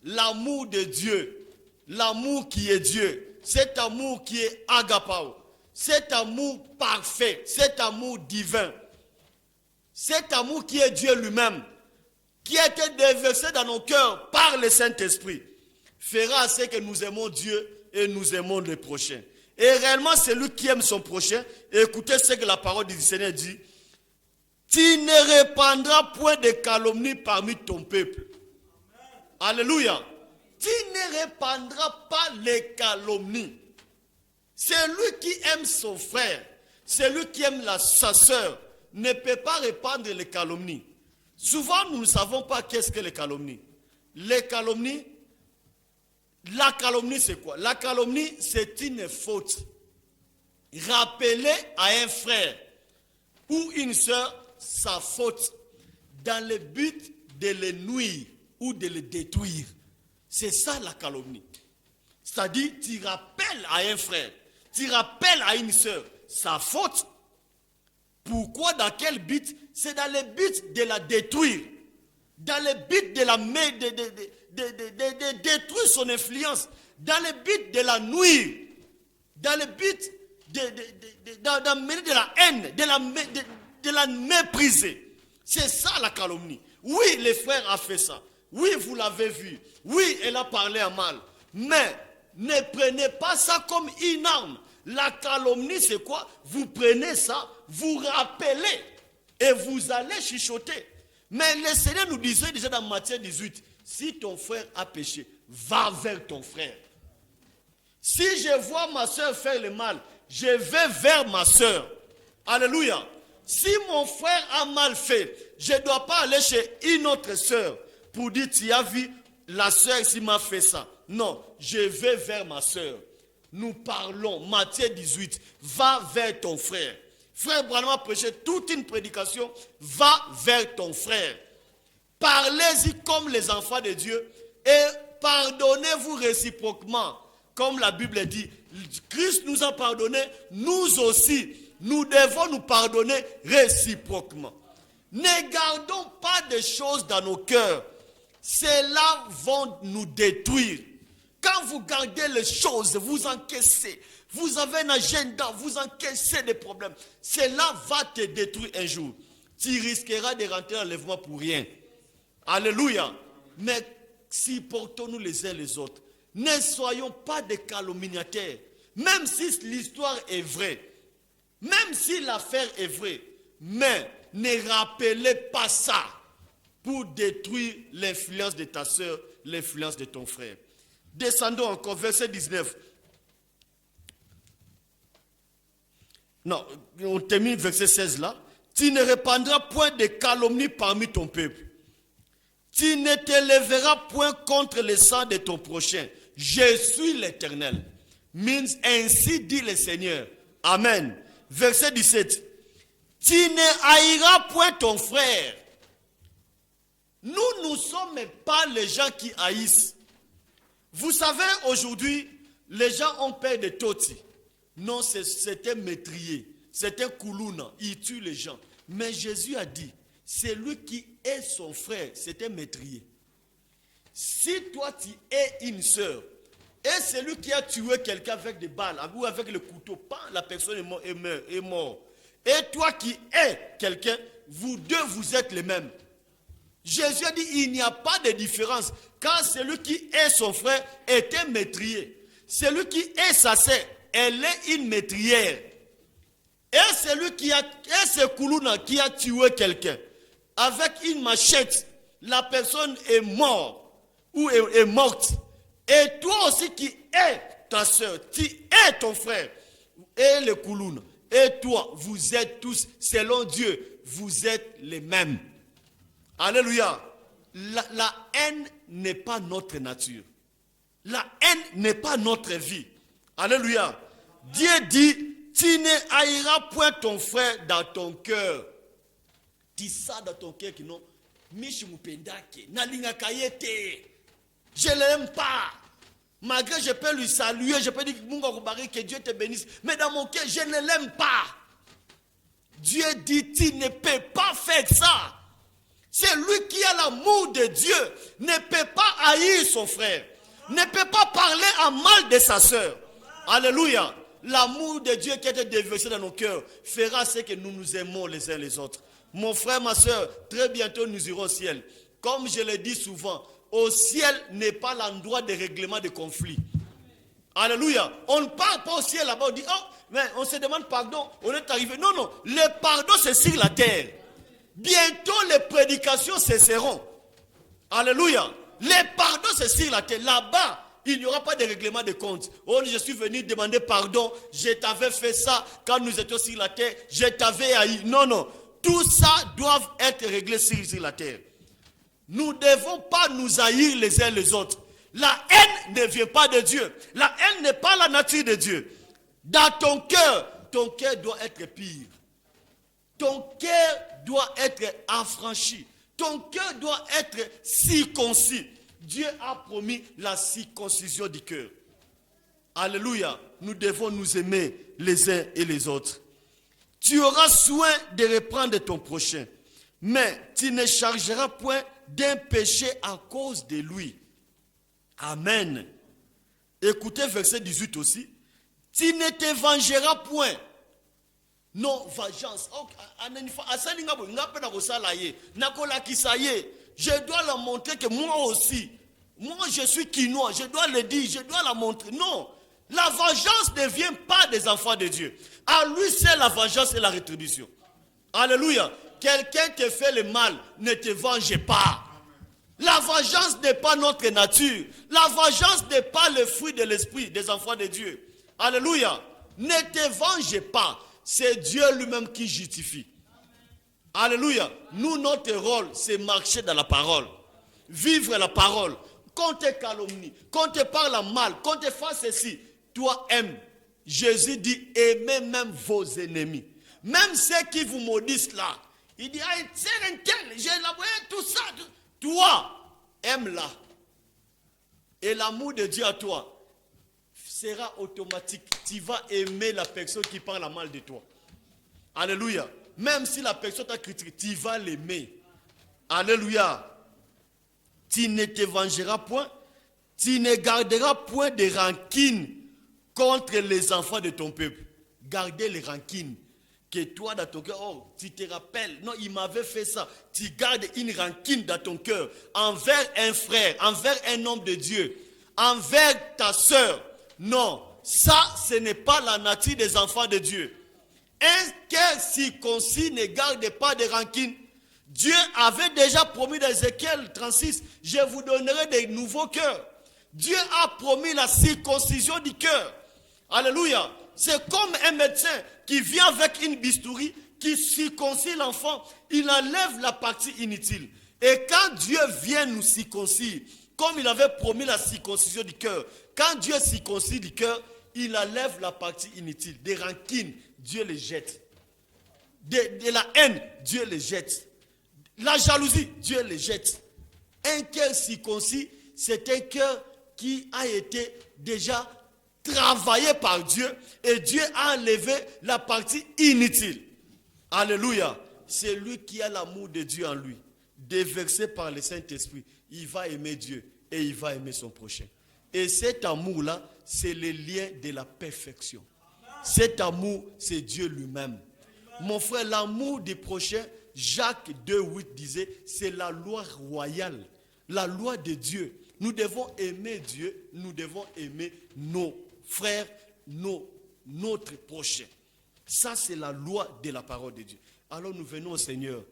L'amour de Dieu, l'amour qui est Dieu, cet amour qui est agapao, cet amour parfait, cet amour divin, cet amour qui est Dieu lui-même, qui a été déversé dans nos cœurs par le Saint-Esprit, fera ce que nous aimons Dieu et nous aimons les prochains. Et réellement, celui qui aime son prochain, écoutez ce que la parole du Seigneur dit, tu ne répandras point de calomnie parmi ton peuple. Alléluia. Tu ne répandras pas les calomnies. Celui qui aime son frère, celui qui aime sa soeur, ne peut pas répandre les calomnies. Souvent, nous ne savons pas qu'est-ce que les calomnies. Les calomnies, la calomnie c'est quoi? La calomnie, c'est une faute. Rappeler à un frère ou une soeur sa faute dans le but de le nuire ou de le détruire. C'est ça la calomnie. C'est-à-dire, tu rappelles à un frère, tu rappelles à une soeur sa faute. Pourquoi? Dans quel but? C'est dans le but de la détruire. Dans le but de détruire son influence. Dans le but de la nuire. Dans le but d'amener de la haine, de la mépriser. C'est ça la calomnie. Oui, le frère a fait ça. Oui, vous l'avez vu. Oui, elle a parlé en mal. Mais ne prenez pas ça comme une arme. La calomnie, c'est quoi? Vous prenez ça, vous rappelez et vous allez chuchoter. Mais le Seigneur nous disait déjà dans Matthieu 18, si ton frère a péché, va vers ton frère. Si je vois ma soeur faire le mal, je vais vers ma soeur. Alléluia. Si mon frère a mal fait, je ne dois pas aller chez une autre soeur pour dire, tu as vu, la soeur ici m'a fait ça. Non, je vais vers ma soeur. Nous parlons, Matthieu 18, va vers ton frère. Frère Branham a prêché toute une prédication, va vers ton frère. Parlez-y comme les enfants de Dieu et pardonnez-vous réciproquement. Comme la Bible dit, Christ nous a pardonné, nous aussi, nous devons nous pardonner réciproquement. Ne gardons pas de choses dans nos cœurs. Celles-là vont nous détruire. Quand vous gardez les choses, vous encaissez. Vous avez un agenda, vous encaissez des problèmes. Cela va te détruire un jour. Tu risqueras de rentrer dans l'enlèvement pour rien. Alléluia. Mais supportons-nous les uns les autres. Ne soyons pas des calomniateurs. Même si l'histoire est vraie. Même si l'affaire est vraie. Mais ne rappelez pas ça pour détruire l'influence de ta soeur, l'influence de ton frère. Descendons encore, verset 19. Non, on termine verset 16 là. Tu ne répandras point de calomnie parmi ton peuple. Tu ne te lèveras point contre le sang de ton prochain. Je suis l'Éternel. Means, ainsi dit le Seigneur. Amen. Verset 17. Tu ne haïras point ton frère. Nous ne sommes pas les gens qui haïssent. Vous savez, aujourd'hui, les gens ont peur de Toti. Non, c'est un métrier, c'est un koulouna, il tue les gens. Mais Jésus a dit, c'est lui qui est son frère, c'est un métrier. Si toi tu es une sœur, et c'est lui qui a tué quelqu'un avec des balles, ou avec le couteau, pas la personne est mort. Et toi qui es quelqu'un, vous deux vous êtes les mêmes. Jésus a dit, il n'y a pas de différence, car celui qui est son frère est un métrier. Celui qui est sa sœur, elle est une métrière. Et celui qui a, et ce Koulouna qui a tué quelqu'un, avec une machette, la personne est morte, ou est morte. Et toi aussi qui es ta soeur, tu es ton frère, et le Koulouna, et toi, vous êtes tous, selon Dieu, vous êtes les mêmes. Alléluia. La haine n'est pas notre nature. La haine n'est pas notre vie. Alléluia. Dieu dit, tu ne haïras point ton frère dans ton cœur. Dis ça dans ton cœur que non. Je ne l'aime pas. Malgré je peux lui saluer, je peux dire que Dieu te bénisse. Mais dans mon cœur, je ne l'aime pas. Dieu dit, tu ne peux pas faire ça. C'est lui qui a l'amour de Dieu. Ne peut pas haïr son frère. Ne peut pas parler en mal de sa soeur. Alléluia. L'amour de Dieu qui est déversé dans nos cœurs fera ce que nous nous aimons les uns les autres. Mon frère, ma soeur, très bientôt nous irons au ciel. Comme je le dis souvent, au ciel n'est pas l'endroit de règlement de conflits. Alléluia. On ne parle pas au ciel là-bas, on dit, oh, mais on se demande pardon, on est arrivé. Non, non, le pardon c'est sur la terre. Bientôt les prédications cesseront. Alléluia. Les pardons c'est sur la terre. Là-bas, il n'y aura pas de règlement de compte. Oh, je suis venu demander pardon. Je t'avais fait ça quand nous étions sur la terre. Je t'avais haï. Non, non. Tout ça doit être réglé sur la terre. Nous ne devons pas nous haïr les uns les autres. La haine ne vient pas de Dieu. La haine n'est pas la nature de Dieu. Dans ton cœur doit être pire. Ton cœur doit être affranchi. Ton cœur doit être circoncis. Dieu a promis la circoncision du cœur. Alléluia. Nous devons nous aimer les uns et les autres. Tu auras soin de reprendre ton prochain, mais tu ne chargeras point d'un péché à cause de lui. Amen. Écoutez verset 18 aussi. Tu ne te vengeras point. Non, vengeance. Je dois leur montrer que moi aussi, moi je suis quinois, je dois le dire, je dois la montrer. Non, la vengeance ne vient pas des enfants de Dieu. À lui c'est la vengeance et la rétribution. Alléluia. Quelqu'un te fait le mal, ne te venge pas. La vengeance n'est pas notre nature. La vengeance n'est pas le fruit de l'esprit des enfants de Dieu. Alléluia. Ne te venge pas. C'est Dieu lui-même qui justifie. Alléluia. Nous, notre rôle, c'est marcher dans la parole. Vivre la parole. Qu'on te calomnie, qu'on te parle en mal, qu'on te fasse ceci, toi aimes. Jésus dit, aimez même vos ennemis. Même ceux qui vous maudissent là. Il dit, ah, j'ai envoyé tout ça. Toi, aime-la. Et l'amour de Dieu à toi sera automatique. Tu vas aimer la personne qui parle mal de toi. Alléluia. Même si la personne t'a critiqué, tu vas l'aimer. Alléluia. Tu ne te vengeras point. Tu ne garderas point de rancune contre les enfants de ton peuple. Gardez les rancines. Que toi dans ton cœur, oh, tu te rappelles, non, il m'avait fait ça. Tu gardes une rancune dans ton cœur envers un frère, envers un homme de Dieu, envers ta soeur. Non, ça, ce n'est pas la nature des enfants de Dieu. Un cœur circoncis ne garde pas de rancune. Dieu avait déjà promis dans Ézéchiel 36, je vous donnerai des nouveaux cœurs. Dieu a promis la circoncision du cœur. Alléluia. C'est comme un médecin qui vient avec une bistouri, qui circoncit l'enfant, il enlève la partie inutile. Et quand Dieu vient nous circoncire, comme il avait promis la circoncision du cœur, quand Dieu circoncit du cœur, il enlève la partie inutile. Des rancines, Dieu les jette. De la haine, Dieu les jette. La jalousie, Dieu les jette. Un cœur circoncis, c'est un cœur qui a été déjà travaillé par Dieu et Dieu a enlevé la partie inutile. Alléluia. C'est lui qui a l'amour de Dieu en lui, déversé par le Saint-Esprit. Il va aimer Dieu et il va aimer son prochain. Et cet amour-là, c'est le lien de la perfection. Cet amour, c'est Dieu lui-même. Mon frère, l'amour du prochain, Jacques 2,8 disait, c'est la loi royale, la loi de Dieu. Nous devons aimer Dieu, nous devons aimer nos frères, notre prochain. Ça, c'est la loi de la parole de Dieu. Alors nous venons au Seigneur.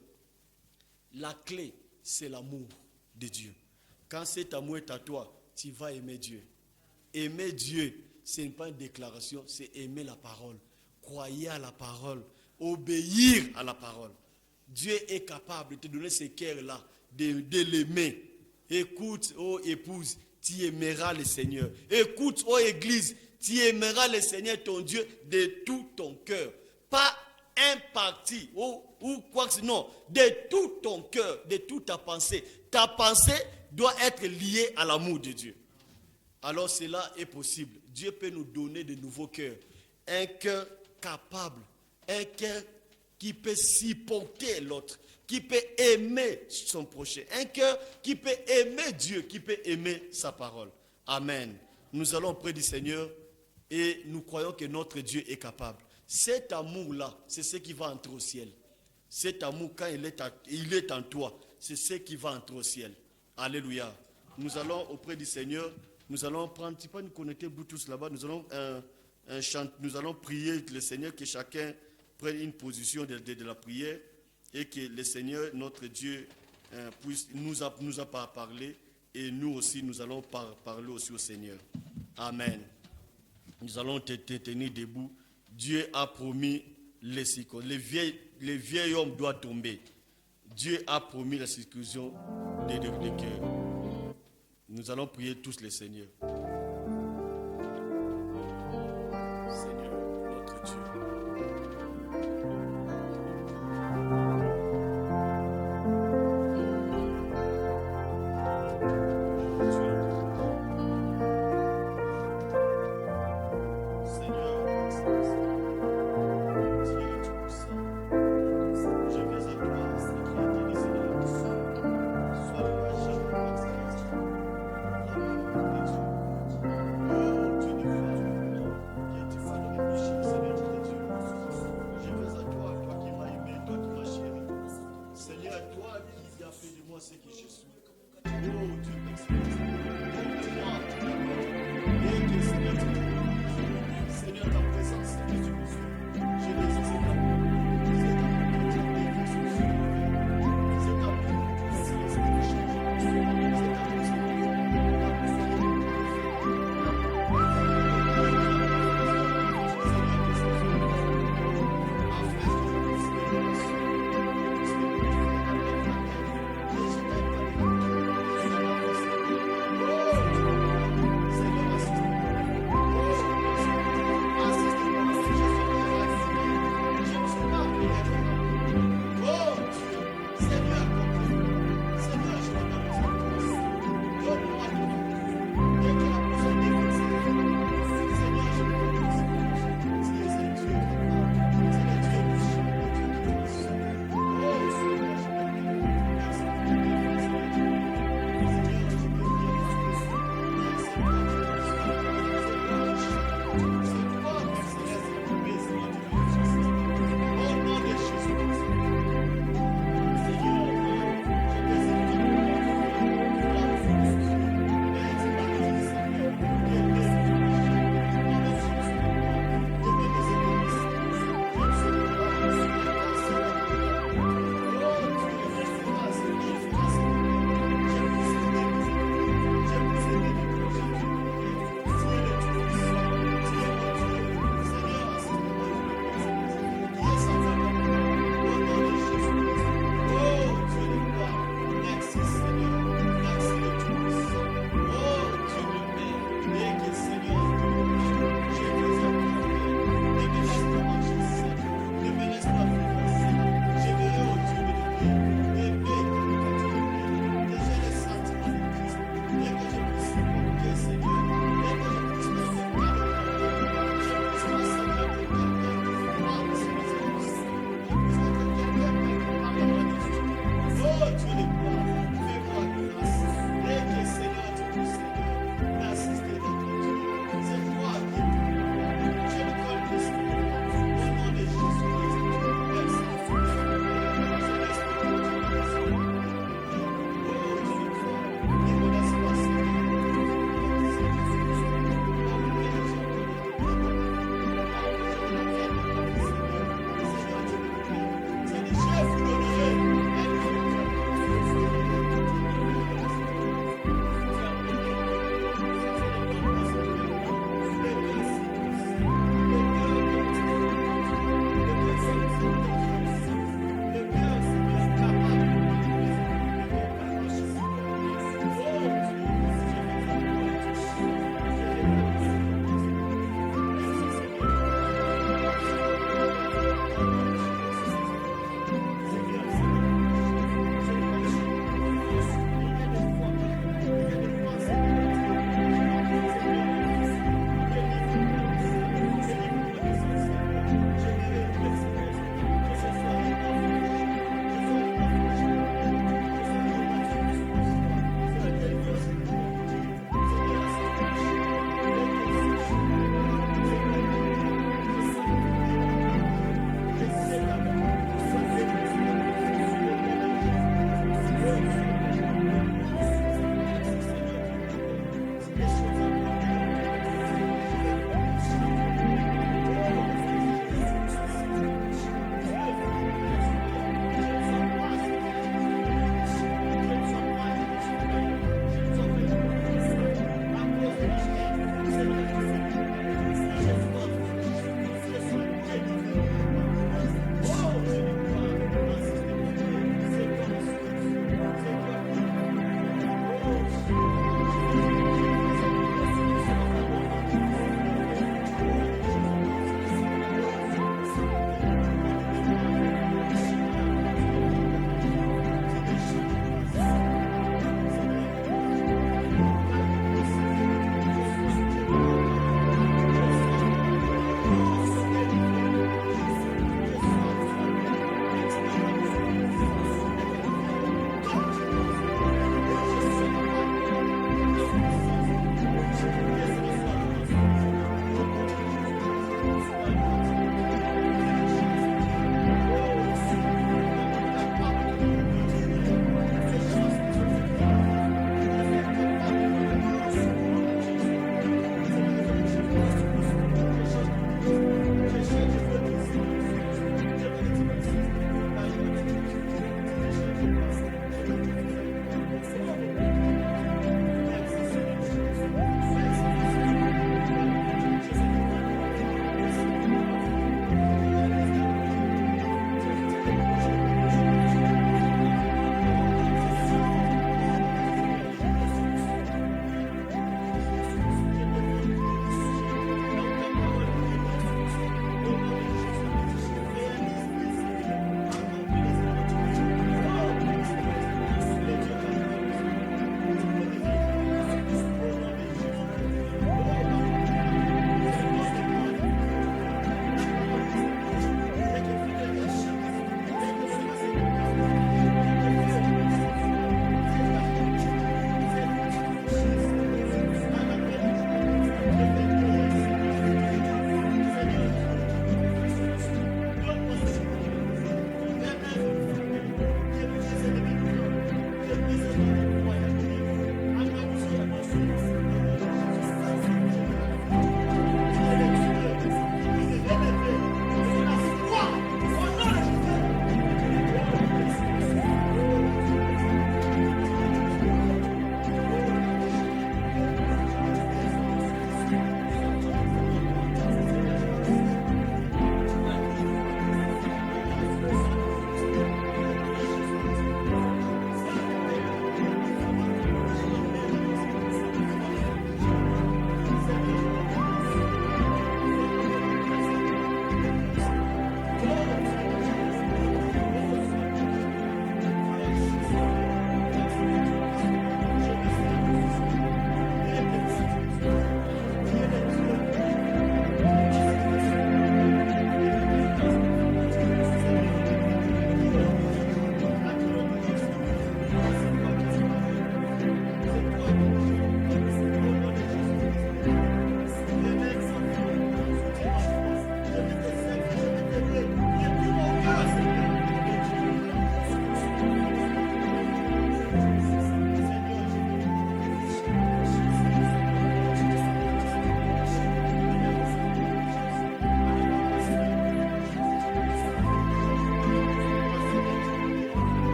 La clé, c'est l'amour de Dieu. Quand cet amour est à toi, tu vas aimer Dieu. Aimer Dieu, ce n'est pas une déclaration, c'est aimer la parole. Croyez à la parole, obéir à la parole. Dieu est capable de te donner ce cœur-là, de l'aimer. Écoute, ô épouse, tu aimeras le Seigneur. Écoute, ô église, tu aimeras le Seigneur ton Dieu de tout ton cœur. Pas un parti ou quoi que ce soit. Non, de tout ton cœur, de toute ta pensée. Ta pensée doit être liée à l'amour de Dieu. Alors cela est possible. Dieu peut nous donner de nouveaux cœurs. Un cœur capable. Un cœur qui peut supporter l'autre. Qui peut aimer son prochain. Un cœur qui peut aimer Dieu. Qui peut aimer sa parole. Amen. Nous allons auprès du Seigneur et nous croyons que notre Dieu est capable. Cet amour-là, c'est ce qui va entrer au ciel. Cet amour, quand il est en toi, c'est ce qui va entrer au ciel. Alléluia. Nous allons auprès du Seigneur. Nous allons prendre, tu peux nous connecter Bluetooth là-bas. Nous allons prier le Seigneur, que chacun prenne une position de la prière et que le Seigneur, notre Dieu, puisse nous a parlé et nous aussi, nous allons parler aussi au Seigneur. Amen. Nous allons te tenir debout. Dieu a promis les circoncisions. Les vieils hommes doivent tomber. Dieu a promis la circoncision des cœurs. Nous allons prier tous les Seigneurs. Seigneur, notre Dieu.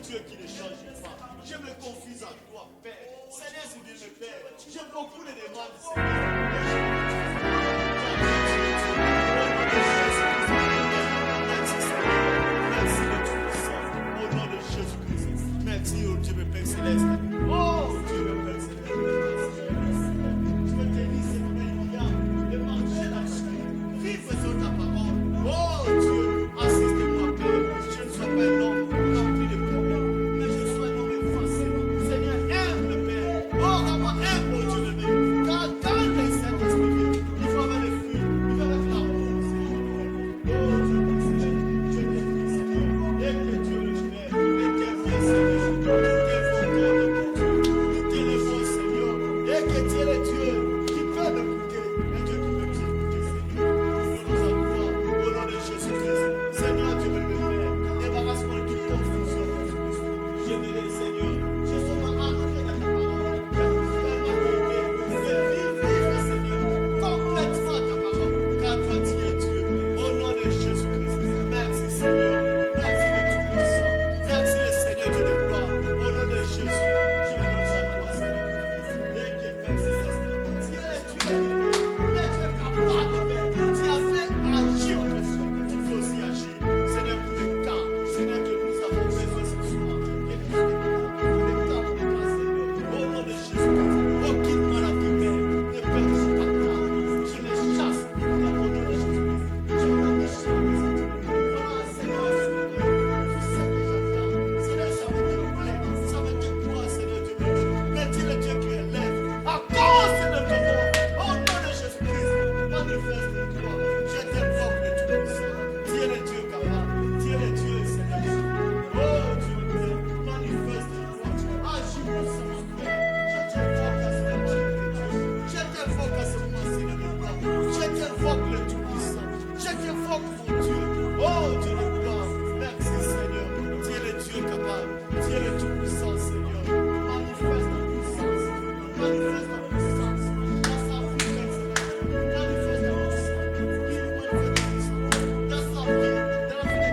Dieu qui ne change pas. Je me confie à toi, Père. Seigneur, si Dieu me Père, j'ai beaucoup de demandes, Merci de tout puissant. Au nom de Jésus-Christ. Merci, oh Dieu, mon Père Céleste. Oh Dieu, mon Père Céleste. Je te dis, c'est prière de marcher là-dessus. Vivre sur ta parole. Oh Dieu, assiste-moi, Père. Je ne sois pas un homme rempli de problèmes, mais je sois un homme effacé. Seigneur, aime le Père. Oh, rends-moi aime, oh Dieu de Dieu. Car quand les Saint-Esprit vient, il faut avoir le fruit, il faut avoir l'amour, Seigneur. Oh Dieu, je te prie, Seigneur. Et que Dieu le Père, l'éternel Seigneur, l'éternel Seigneur, et que Dieu est Dieu qui peut me goûter, un Dieu qui peut me goûter, Seigneur. Au nom de Jésus-Christ, Seigneur, Dieu me libère, débarrasse-moi de toute confusion. Je me dis, Seigneur, je suis entré dans ta parole, je vivre, Seigneur, complètement ta parole, car toi tu es Dieu. Au nom de Jésus-Christ, merci Seigneur, merci de tout puissant, merci le Seigneur Dieu de gloire. Au nom de Jésus, je me donne à toi, Seigneur. Et que Père Céleste, tu es Dieu, mais tu es capable de faire, tu as fait agir en personne, tu peux aussi agir, Seigneur, pour le cas, Seigneur, que nous avons besoin ce soir, et pour le cas pour toi, Seigneur, au nom de Jésus-Christ, aucune maladie, Père, ne perdre pas toi, je les chasse, dans le nom de Jésus-Christ, je les chasse, voilà, Seigneur, tu sais que j'attends, Seigneur, ça me déplaît, ça me déplaît, Seigneur, Dieu, mais tu es le Dieu qui élève, à cause de ton nom, au nom de Jésus-Christ, manifeste-toi, je t'invoque de tout puissant, tu es le Dieu capable, tu es le Dieu, Seigneur, oh Dieu, manifeste-toi, agis pour ce moment, je t'invoque à ce moment, je t'invoque à ce moment, Seigneur, je t'invoque le tout puissant, je t'invoque mon Dieu, oh Dieu de gloire, merci Seigneur, tu es le Dieu capable, tu es le tout puissant, Seigneur, manifeste ta puissance, manifeste ta puissance, dans sa vie, manifeste ta puissance, dans sa vie, dans la vie de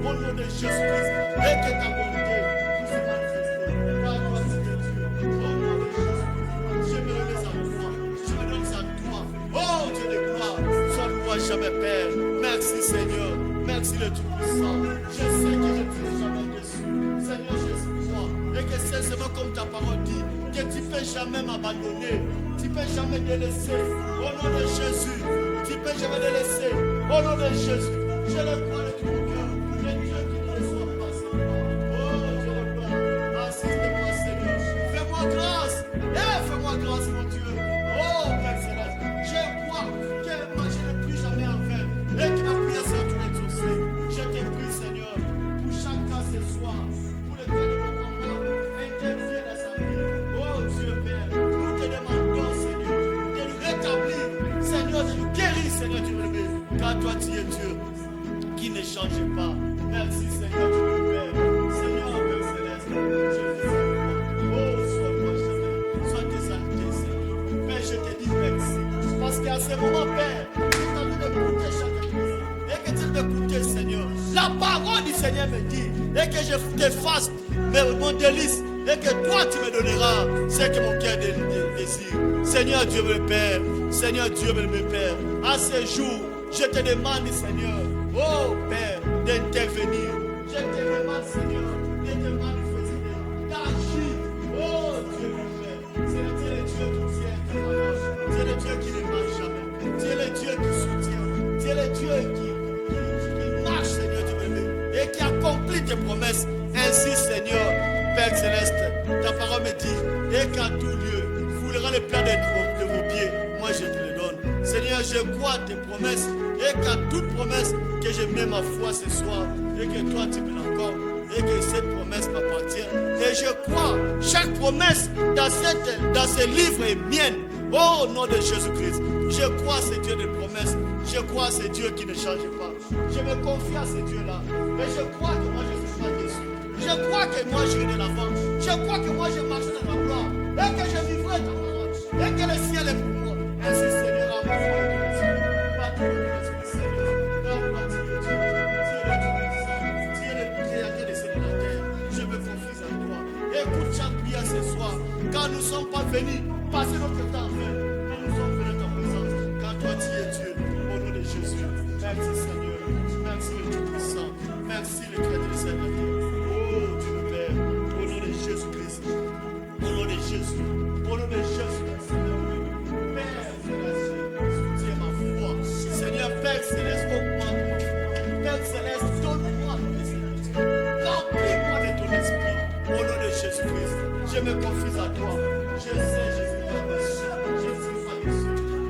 au nom de Jésus-Christ, et que ta bonté puisse se manifester, car toi tu es Dieu, au nom de Jésus-Christ, je me remets à toi, je me donne à toi, oh Dieu de gloire, sois loué jamais Père, merci Seigneur, merci le Tout-Puissant, je sais que je ne suis jamais déçu, Seigneur je crois, et que c'est seulement comme ta parole dit, que tu ne peux jamais m'abandonner, tu ne peux jamais délaisser, au nom de Jésus, tu ne peux jamais délaisser, au nom de Jésus, je le crois de tout mon cœur, le Dieu qui ne reçoit pas, Seigneur, oh Dieu de gloire, assiste-moi Seigneur, fais-moi grâce, fais-moi grâce mon Dieu, oh Père Céleste, je crois que moi je ne puis jamais en faire, et que ma prière sera tout exaucée, je te prie Seigneur, pour chaque cas ce soir, pour le cas de mon enfant, interviens dans sa vie, oh Dieu Père, nous te demandons Seigneur, de nous rétablir, Seigneur, de nous guérir Seigneur du bébé, car toi tu es Dieu qui ne change pas. Merci Seigneur, tu es Père. Seigneur, Père Céleste, je te salue. Oh, sois-moi jamais. Sois exalté, Seigneur. Père, je te dis merci. Parce qu'à ce moment, Père, tu as envie d'écouter chaque chose. Et que tu m'écoutes, Seigneur. La parole du Seigneur me dit. Et que je te fasse mon délice. Et que toi, tu me donneras ce que mon cœur désire. Seigneur Dieu, mon Père. Seigneur Dieu, mon Père. À ce jour, je te demande, Seigneur, oh Père, d'intervenir. Je te demande, Seigneur, de te manifester, d'agir. Oh Dieu, mon Père, c'est le Dieu qui tient ta parole. C'est le Dieu qui ne marche jamais. C'est le Dieu qui soutient. C'est le Dieu qui marche, Seigneur, tu m'aimes, et qui accomplit tes promesses. Ainsi, Seigneur, Père Céleste, ta parole me dit, et qu'à tout lieu, foulera le plat de vos pieds. Moi, je te le donne. Seigneur, je crois tes promesses, et qu'à toute promesse que je mets ma foi ce soir, et que toi tu me l'accordes, et que cette promesse m'appartient. Et je crois, chaque promesse dans ce livre est mienne. Oh, au nom de Jésus-Christ, je crois à ce Dieu de promesses, je crois à ce Dieu qui ne change pas. Je me confie à ce Dieu-là, et je crois que moi je ne suis pas déçu. Je crois que moi j'irai de l'avant, je crois que moi je marcherai dans la gloire, et que je vivrai ta parole, et que le ciel est pour moi. Ainsi, Seigneur, à moi, venir passer notre temps ensemble. Nous sommes venus dans ta présence. Quand toi tu es Dieu, au nom de Jésus. Merci Seigneur. Merci le Dieu puissant. Merci le Créateur du ciel et de la terre. Oh Dieu le Père, au nom de Jésus-Christ. Au nom de Jésus. Au nom de Jésus. Père Céleste, soutiens ma foi. Seigneur, Père Céleste, augmente ma foi. Père Céleste, donne-moi ton esprit. Remplis-moi de ton esprit. Au nom de Jésus-Christ, je me confie à toi. Je sais, Jésus,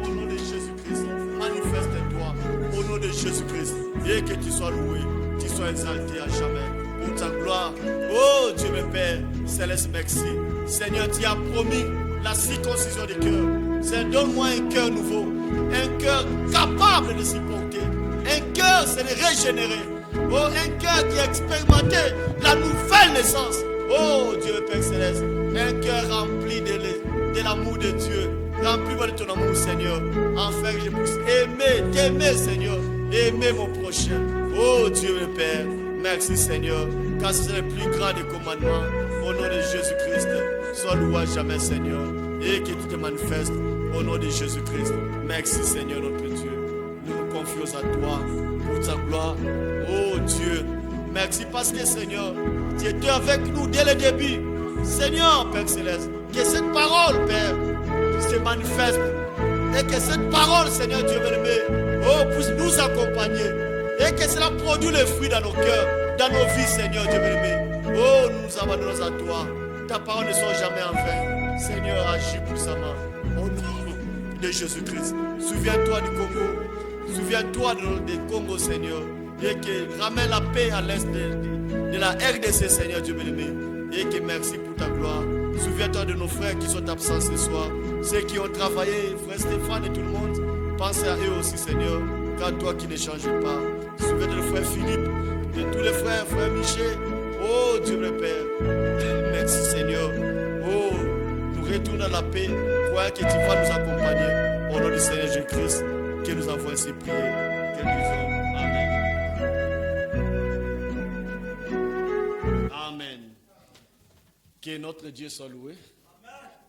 au nom de Jésus-Christ, manifeste-toi. Au nom de Jésus-Christ, et que tu sois loué, tu sois exalté à jamais. Pour ta gloire, oh Dieu mon Père, Céleste, merci. Seigneur, tu as promis la circoncision du cœur. C'est donne-moi un cœur nouveau, un cœur capable de supporter, un cœur, c'est de régénérer. Oh, un cœur qui a expérimenté la nouvelle naissance. Oh Dieu Père Céleste, un cœur rempli de l'amour de Dieu. Remplis-moi de ton amour, Seigneur, afin que je puisse aimer, t'aimer, Seigneur, aimer mon prochain. Oh Dieu le Père, merci Seigneur, car c'est le plus grand des commandements. Au nom de Jésus-Christ, sois loué à jamais, Seigneur, et que tu te manifestes au nom de Jésus-Christ. Merci Seigneur notre Dieu. Nous nous confions à toi pour ta gloire. Oh Dieu, merci parce que Seigneur, tu étais avec nous dès le début. Seigneur, Père Céleste, que cette parole, Père, se manifeste. Et que cette parole, Seigneur Dieu bien-aimé, oh, puisse nous accompagner. Et que cela produise le fruit dans nos cœurs, dans nos vies, Seigneur Dieu bien-aimé. Oh, nous nous abandonnons à toi. Ta parole ne sera jamais en vain. Seigneur, agis puissamment. Au nom de Jésus-Christ. Souviens-toi du Congo. Souviens-toi du Congo, Seigneur. Et que ramène la paix à l'est de la RDC, Seigneur Dieu bien-aimé. Et que merci pour ta gloire. Souviens-toi de nos frères qui sont absents ce soir. Ceux qui ont travaillé, frère Stéphane et tout le monde. Pense à eux aussi, Seigneur. Car toi qui ne changes pas. Souviens-toi de frère Philippe, de tous les frères, frère Michel. Oh Dieu le Père. Merci Seigneur. Oh, nous retournons à la paix. Croyons que tu vas nous accompagner. Au nom du Seigneur Jésus-Christ, que nous avons ainsi prié. Que nous sommes. Amen. Amen. Que notre Dieu soit loué.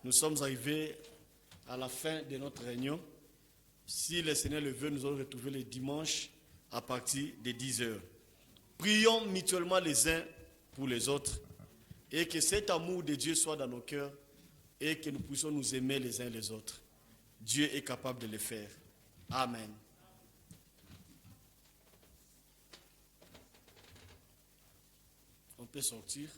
Nous sommes arrivés à la fin de notre réunion. Si le Seigneur le veut, nous allons retrouver le dimanche à partir de 10h. Prions mutuellement les uns pour les autres et que cet amour de Dieu soit dans nos cœurs et que nous puissions nous aimer les uns les autres. Dieu est capable de le faire. Amen. On peut sortir.